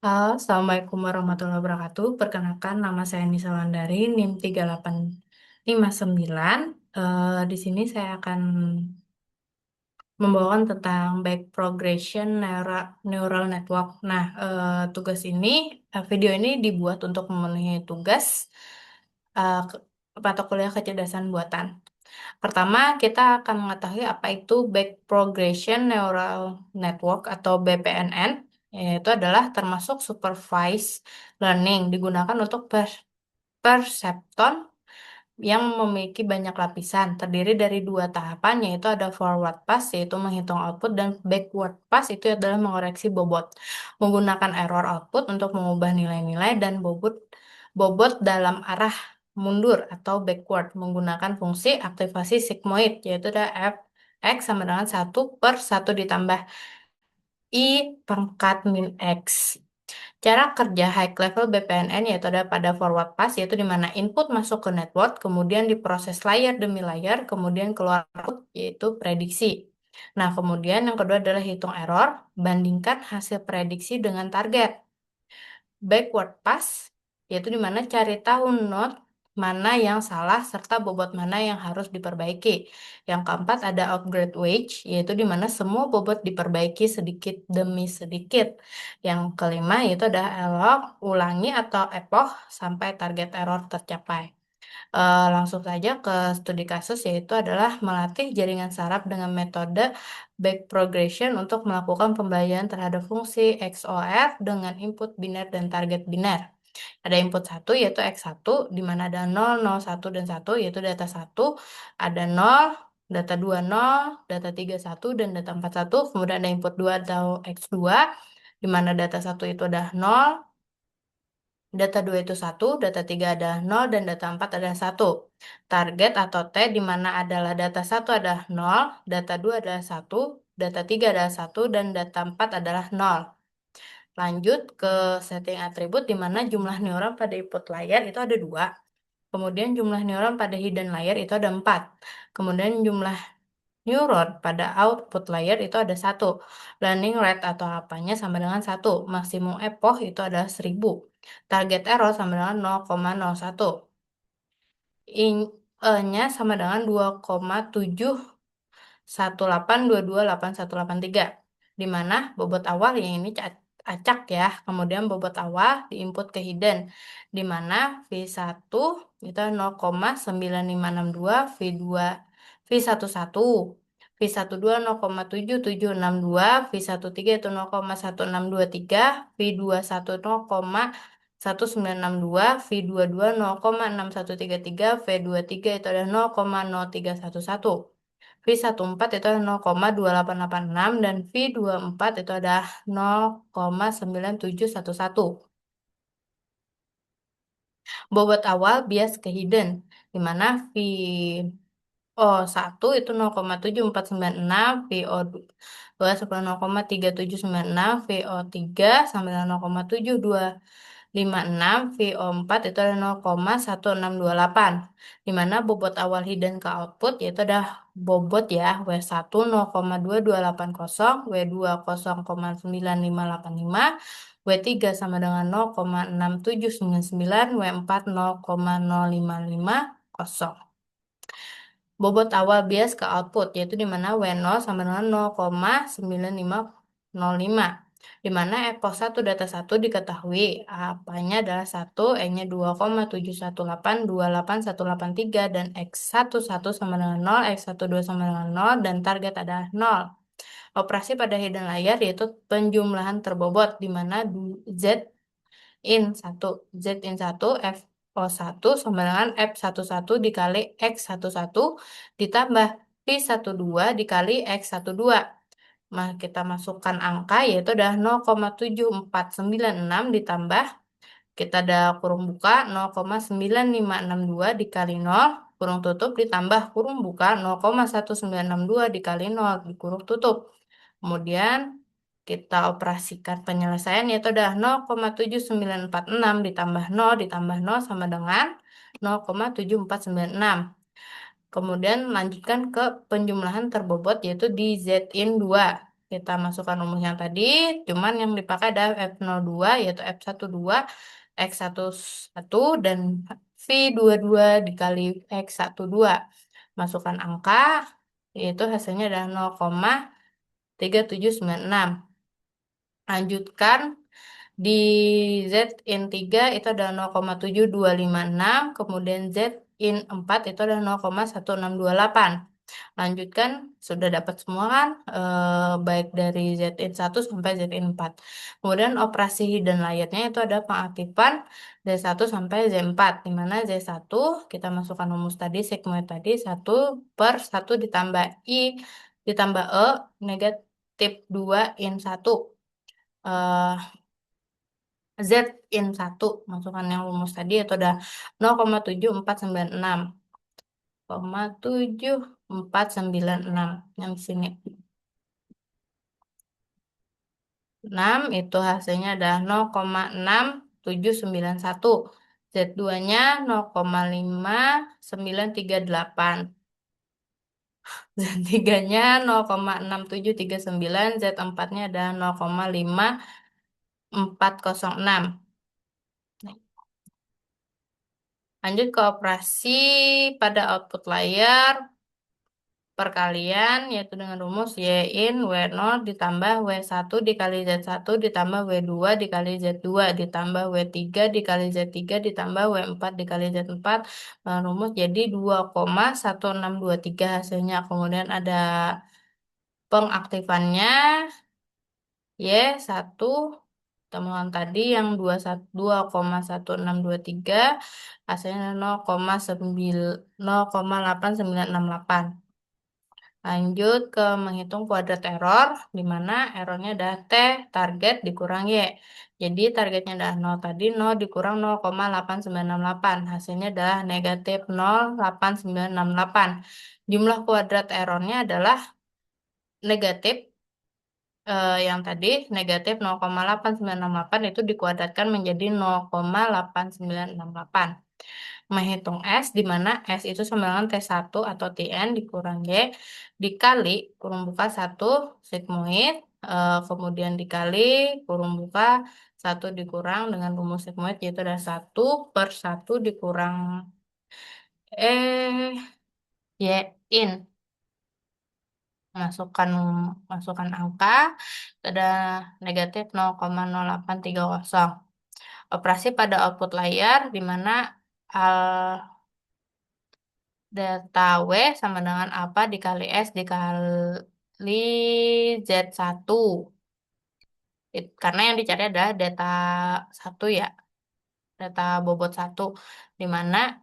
Halo, Assalamualaikum warahmatullahi wabarakatuh. Perkenalkan, nama saya Nisa Landari, NIM 3859. Di sini saya akan membawakan tentang back progression neural network. Nah, video ini dibuat untuk memenuhi tugas ke- mata kuliah kecerdasan buatan. Pertama, kita akan mengetahui apa itu Back Progression Neural Network atau BPNN, yaitu adalah termasuk supervised learning digunakan untuk perceptron yang memiliki banyak lapisan, terdiri dari dua tahapan, yaitu ada forward pass, yaitu menghitung output, dan backward pass, itu adalah mengoreksi bobot. Menggunakan error output untuk mengubah nilai-nilai dan bobot dalam arah mundur atau backward menggunakan fungsi aktivasi sigmoid, yaitu ada f x sama dengan 1/1 ditambah i pangkat min x. Cara kerja high level BPNN yaitu ada pada forward pass, yaitu di mana input masuk ke network, kemudian diproses layer demi layer, kemudian keluar output, yaitu prediksi. Nah, kemudian yang kedua adalah hitung error, bandingkan hasil prediksi dengan target. Backward pass, yaitu di mana cari tahu node mana yang salah serta bobot mana yang harus diperbaiki. Yang keempat ada upgrade wage, yaitu di mana semua bobot diperbaiki sedikit demi sedikit. Yang kelima yaitu ada elok, ulangi atau epoch sampai target error tercapai. Langsung saja ke studi kasus, yaitu adalah melatih jaringan saraf dengan metode back progression untuk melakukan pembelajaran terhadap fungsi XOR dengan input biner dan target biner. Ada input satu yaitu X1 di mana ada 0, 0, 1 dan 1 yaitu data 1, ada 0, data 2 0, data 3 1 dan data 4 1. Kemudian ada input 2 atau X2 di mana data 1 itu ada 0, data 2 itu 1, data 3 ada 0, dan data 4 ada 1. Target atau T di mana adalah data 1 adalah 0, data 2 adalah 1, data 3 adalah 1, dan data 4 adalah 0. Lanjut ke setting atribut di mana jumlah neuron pada input layer itu ada 2. Kemudian jumlah neuron pada hidden layer itu ada 4. Kemudian jumlah neuron pada output layer itu ada 1. Learning rate atau apanya sama dengan 1. Maksimum epoch itu adalah 1000. Target error sama dengan 0,01. I-nya sama dengan 2,718228183. Di mana bobot awal yang ini acak ya. Kemudian bobot awal diinput ke hidden. Di mana V1 itu 0,9562, V2 V11, V12 0,7762, V13 itu 0,1623, V21 0,1962, V22 0,6133, V23 itu adalah 0,0311. V14 itu adalah 0,2886 dan V24 itu adalah 0,9711. Bobot awal bias ke hidden, di mana VO1 itu 0,7496, VO2 sama 0,3796, VO3 sama dengan 0,7256, VO4 itu adalah 0,1628. Di mana bobot awal hidden ke output yaitu adalah bobot ya, W1 0,2280, W2 0,9585, W3 sama dengan 0,6799, W4 0,0550. Bobot awal bias ke output, yaitu di mana W0 sama dengan 0,9505. Di mana epoch 1 data 1 diketahui, apanya adalah 1, E-nya 2,718281813, dan X11 sama dengan 0, X12 sama dengan 0, dan target adalah 0. Operasi pada hidden layer yaitu penjumlahan terbobot, di mana Z in 1. Z in 1 F01 sama dengan F11 dikali X11 ditambah V12 dikali X12. Nah, kita masukkan angka yaitu adalah 0,7496 ditambah, kita ada kurung buka, 0,9562 dikali 0 kurung tutup ditambah kurung buka 0,1962 dikali 0 di kurung tutup. Kemudian kita operasikan penyelesaian yaitu adalah 0,7946 ditambah 0 ditambah 0 sama dengan 0,7496. Kemudian lanjutkan ke penjumlahan terbobot yaitu di Z in 2. kita masukkan rumus yang tadi, cuman yang dipakai adalah F02, yaitu F12, X11, dan V22 dikali X12. Masukkan angka, yaitu hasilnya adalah 0,3796. Lanjutkan di Z in 3 itu adalah 0,7256, kemudian Z in 4 itu adalah 0,1628. Lanjutkan, sudah dapat semua kan, baik dari Z in 1 sampai Z in 4. Kemudian operasi hidden layernya itu ada pengaktifan Z1 sampai Z4, di mana Z1 kita masukkan rumus tadi, sigmoid tadi, 1/1 ditambah I ditambah E negatif 2 in 1. eh Z in 1, masukkan yang rumus tadi itu udah 0,7496. 0,7496 yang di sini. 6 itu hasilnya adalah 0,6791. Z2-nya 0,5938. Z3-nya 0,6739. Z4-nya adalah 0,5406. Lanjut ke operasi pada output layer perkalian, yaitu dengan rumus Y in W0 ditambah W1 dikali Z1 ditambah W2 dikali Z2 ditambah W3 dikali Z3 ditambah W4 dikali Z4. Rumus jadi 2,1623 hasilnya. Kemudian ada pengaktifannya Y1 temuan tadi yang 2,1623 hasilnya 0,8968. Lanjut ke menghitung kuadrat error, di mana errornya adalah T target dikurang Y. Jadi targetnya adalah 0 tadi, 0 dikurang 0,8968. Hasilnya adalah negatif 0,8968. Jumlah kuadrat errornya adalah negatif, yang tadi negatif 0,8968 itu dikuadratkan menjadi 0,8968. Menghitung S, di mana S itu sama dengan T1 atau Tn dikurang Y, dikali kurung buka 1 sigmoid, kemudian dikali kurung buka 1 dikurang dengan rumus sigmoid, yaitu ada 1/1 dikurang Y in. Masukkan masukkan angka, ada negatif 0,0830. Operasi pada output layar, di mana delta W sama dengan apa dikali S dikali Z1. Karena yang dicari adalah data 1 ya, data bobot 1, di mana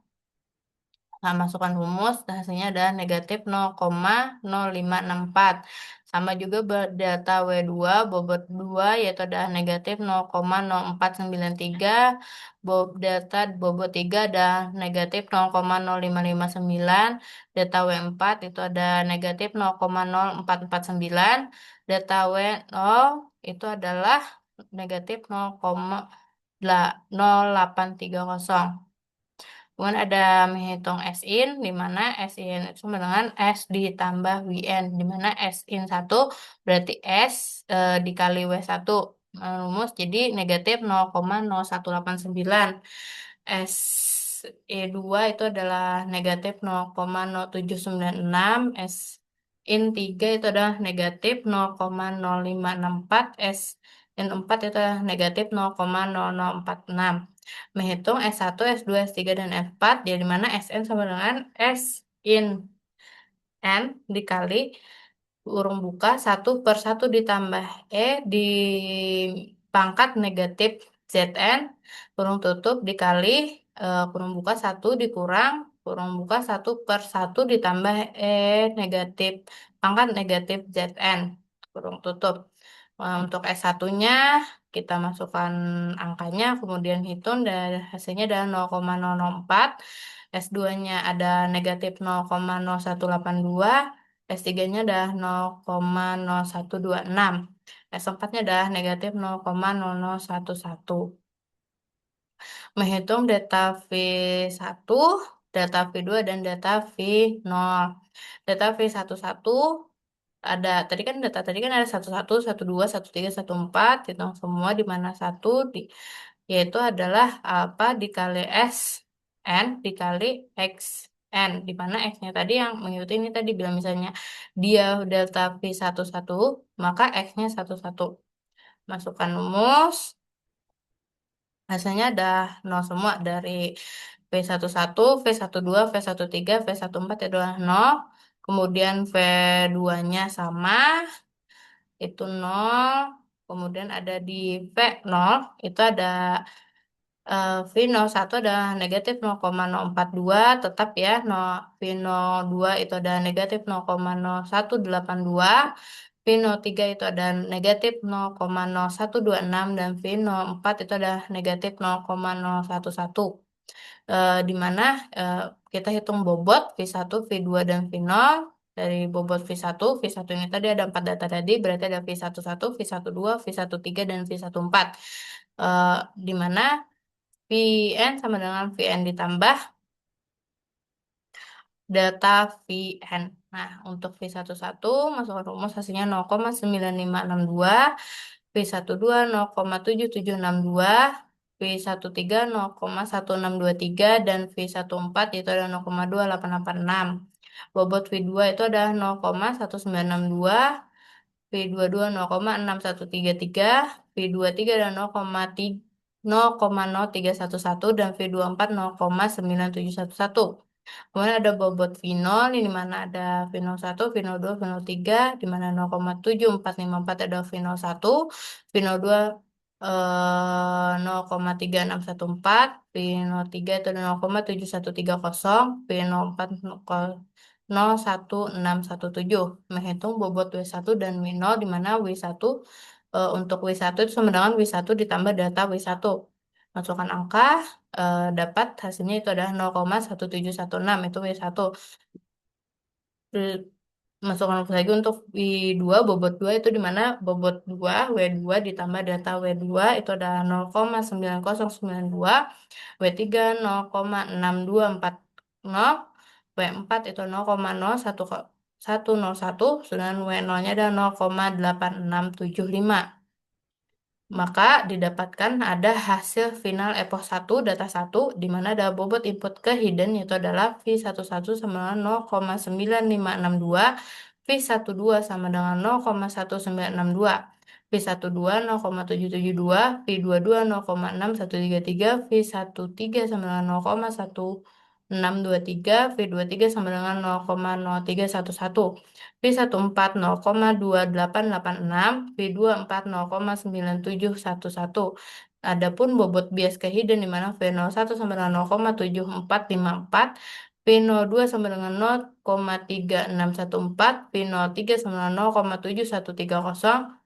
masukkan rumus, dan hasilnya adalah negatif 0,0564. Sama juga data W2 bobot 2, yaitu adalah negatif 0,0493. Data bobot 3 ada negatif 0,0559. Data W4 itu ada negatif 0,0449. Data W0 itu adalah negatif 0,0830. Kemudian ada menghitung S in, di mana S in itu sama dengan S ditambah WN, di mana S in 1 berarti S dikali W1. Rumus jadi negatif 0,0189. S E2 itu adalah negatif 0,0796. S in 3 itu adalah negatif 0,0564. S in 4 itu adalah negatif 0,0046. Menghitung S1, S2, S3, dan S4, di mana Sn sama dengan S in N dikali kurung buka 1/1 ditambah dipangkat negatif Zn kurung tutup dikali kurung buka 1 dikurang kurung buka 1/1 ditambah negatif pangkat negatif Zn kurung tutup. Untuk S1-nya kita masukkan angkanya, kemudian hitung, dan hasilnya adalah 0,004. S2-nya ada negatif 0,0182. S3-nya adalah 0,0126. S4-nya adalah negatif 0,0011. Menghitung data V1, data V2, dan data V0. Data V11 tadi kan data tadi kan ada 11, 12, 13, 14, hitung semua di mana satu yaitu adalah apa dikali S N dikali X N, di mana X-nya tadi yang mengikuti ini tadi bilang misalnya dia delta V11, maka X-nya 11. Masukkan rumus, hasilnya ada nol semua dari V11, V12, V13, V14 itu adalah nol. Kemudian V2-nya sama, itu nol. Kemudian ada di V0, itu ada V01 ada negatif 0,042, tetap ya. V02 itu ada negatif 0,0182. V03 itu ada negatif 0,0126 dan V04 itu ada negatif 0,011. Di mana eh, kita hitung bobot V1, V2, dan V0. Dari bobot V1, V1 ini tadi ada 4 data tadi, berarti ada V11, V12, V13, dan V14. Di mana Vn sama dengan Vn ditambah delta Vn. Nah, untuk V11 masukkan rumus hasilnya 0,9562, V12 0,7762, V13 0,1623, dan V14 itu ada 0,2886. Bobot V2 itu ada 0,1962, V22 0,6133, V23 dan 0,0311, dan V24 0,9711. Kemudian ada bobot V0, ini di mana ada V01, V02, V03, di mana 0,7454 ada V01, V02 0,3614, V03 itu ada 0,7130, V04 0,1617. Menghitung bobot W1 dan W0, di mana W1 untuk W1 itu sama dengan W1 ditambah data W1. Masukkan angka, dapat hasilnya itu adalah 0,1716, itu W1. Eh, Masukkan lagi untuk W2, bobot 2 itu di mana bobot 2, W2 ditambah data W2 itu adalah 0,9092, W3 0,6240, W4 itu 0,0101, sedangkan W0-nya ada 0,8675. Maka didapatkan ada hasil final epoch 1 data 1 di mana ada bobot input ke hidden yaitu adalah V11 sama dengan 0,9562, V12 sama dengan 0,1962, V12 0,772, V22 0,6133, V13 sama dengan 0,1623, V23 sama dengan 0,0311, V14 0,2886, V24 0,9711. Adapun bobot bias ke hidden di mana V01 sama dengan 0,7454, V02 sama dengan 0,3614, V03 sama dengan 0,7130,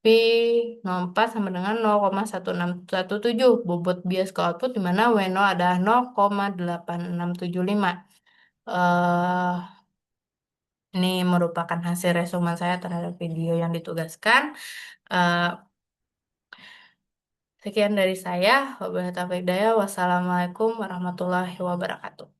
V04 sama dengan 0,1617. Bobot bias ke output di mana W0 ada 0,8675. Eh ini merupakan hasil resumen saya terhadap video yang ditugaskan. Eh, Sekian dari saya. Wabillahi taufiq hidayah. Wassalamualaikum warahmatullahi wabarakatuh.